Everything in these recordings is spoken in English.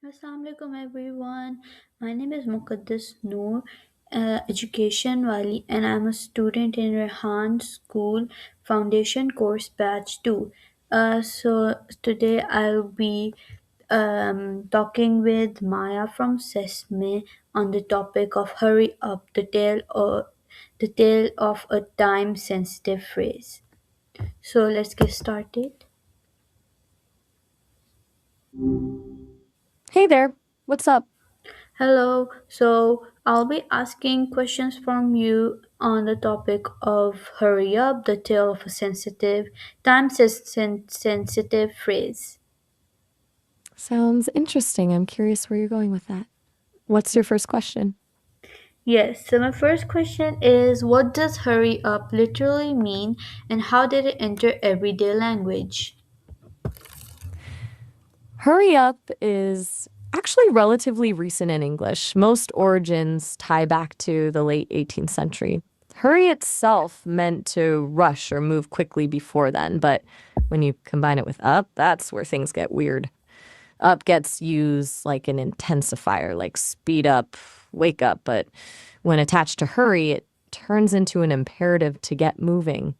Assalamualaikum everyone. My name is Muqaddas Noor, Education Wali, and I'm a student in Rehan School Foundation Course Batch 2. So today I'll be talking with Maya from Sesame on the topic of hurry up, the tale of a time sensitive phrase. So let's get started. Hey there, what's up? Hello, so I'll be asking questions from you on the topic of hurry up, the tale of a sensitive phrase. Sounds interesting. I'm curious where you're going with that. What's your first question? Yes, so my first question is what does hurry up literally mean and how did it enter everyday language? Hurry up is actually relatively recent in English. Most origins tie back to the late 18th century. Hurry itself meant to rush or move quickly before then, but when you combine it with up, that's where things get weird. Up gets used like an intensifier, like speed up, wake up, but when attached to hurry, it turns into an imperative to get moving.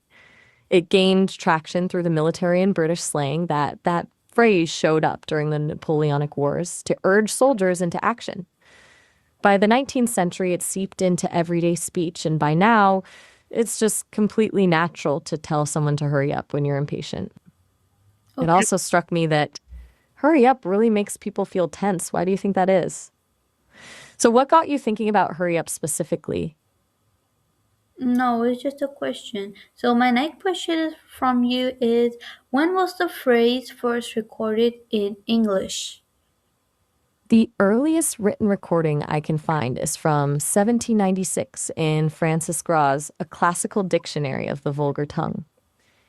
It gained traction through the military and British slang that phrase showed up during the Napoleonic Wars to urge soldiers into action. By the 19th century, it seeped into everyday speech, and by now, it's just completely natural to tell someone to hurry up when you're impatient. It Okay. also struck me that hurry up really makes people feel tense. Why do you think that is? So, what got you thinking about hurry up specifically? No, it's just a question. So my next question from you is when was the phrase first recorded in English? The earliest written recording I can find is from 1796 in Francis Graw's A Classical Dictionary of the Vulgar Tongue.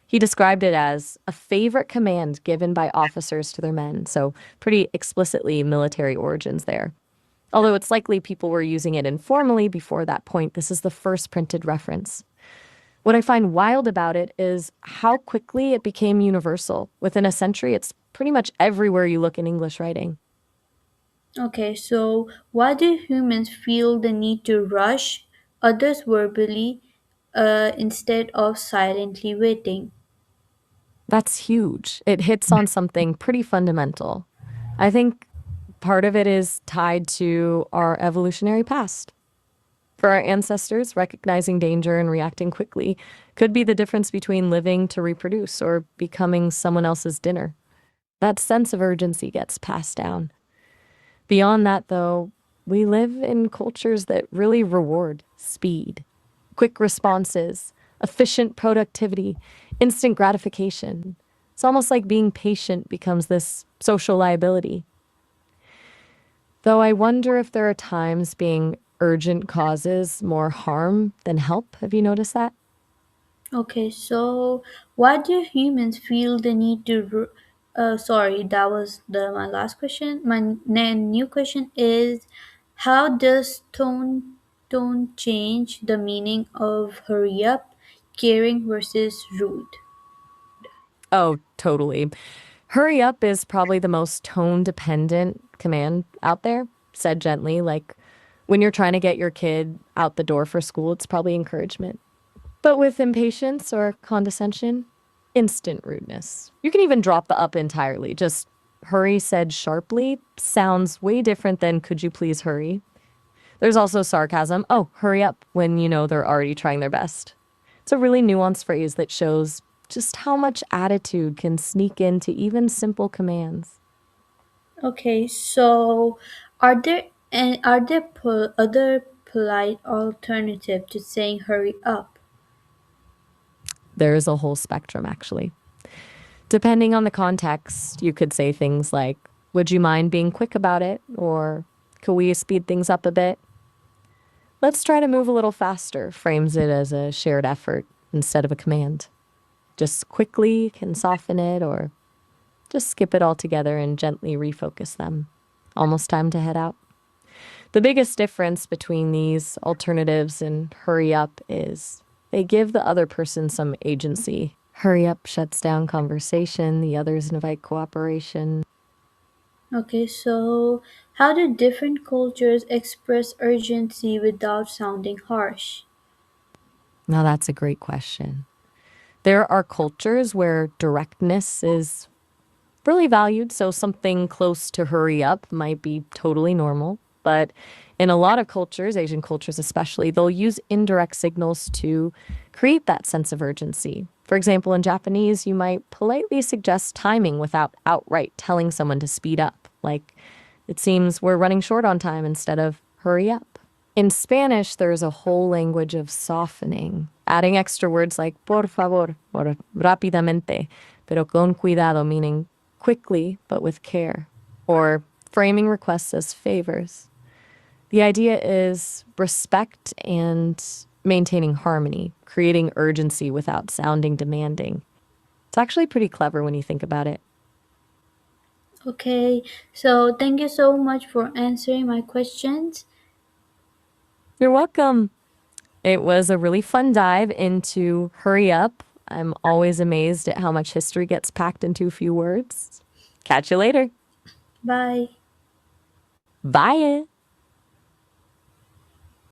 He described it as a favorite command given by officers to their men, so pretty explicitly military origins there. Although it's likely people were using it informally before that point, this is the first printed reference. What I find wild about it is how quickly it became universal. Within a century, it's pretty much everywhere you look in English writing. Okay, so why do humans feel the need to rush others verbally instead of silently waiting? That's huge. It hits on something pretty fundamental. I think part of it is tied to our evolutionary past. For our ancestors, recognizing danger and reacting quickly could be the difference between living to reproduce or becoming someone else's dinner. That sense of urgency gets passed down. Beyond that, though, we live in cultures that really reward speed, quick responses, efficient productivity, instant gratification. It's almost like being patient becomes this social liability. Though I wonder if there are times being urgent causes more harm than help. Have you noticed that? Okay, so why do humans feel the need to? Sorry, that was the my last question. My new question is, how does tone change the meaning of hurry up, caring versus rude? Oh, totally. Hurry up is probably the most tone dependent command out there, said gently. Like when you're trying to get your kid out the door for school, it's probably encouragement. But with impatience or condescension, instant rudeness. You can even drop the up entirely. Just hurry said sharply sounds way different than could you please hurry. There's also sarcasm. Oh, hurry up when you know they're already trying their best. It's a really nuanced phrase that shows just how much attitude can sneak into even simple commands. Okay, so are there other polite alternative to saying hurry up? There's a whole spectrum, actually. Depending on the context, you could say things like, would you mind being quick about it? Or could we speed things up a bit? Let's try to move a little faster, frames it as a shared effort instead of a command. Just quickly can soften it, or just skip it altogether and gently refocus them. Almost time to head out. The biggest difference between these alternatives and hurry up is they give the other person some agency. Hurry up shuts down conversation, the others invite cooperation. Okay, so how do different cultures express urgency without sounding harsh? Now, that's a great question. There are cultures where directness is really valued, so something close to hurry up might be totally normal. But in a lot of cultures, Asian cultures especially, they'll use indirect signals to create that sense of urgency. For example, in Japanese, you might politely suggest timing without outright telling someone to speed up, like, it seems we're running short on time instead of hurry up. In Spanish, there's a whole language of softening, adding extra words like por favor or rápidamente, pero con cuidado, meaning quickly but with care, or framing requests as favors. The idea is respect and maintaining harmony, creating urgency without sounding demanding. It's actually pretty clever when you think about it. Okay, so thank you so much for answering my questions. You're welcome. It was a really fun dive into hurry up. I'm always amazed at how much history gets packed into a few words. Catch you later. Bye. Bye.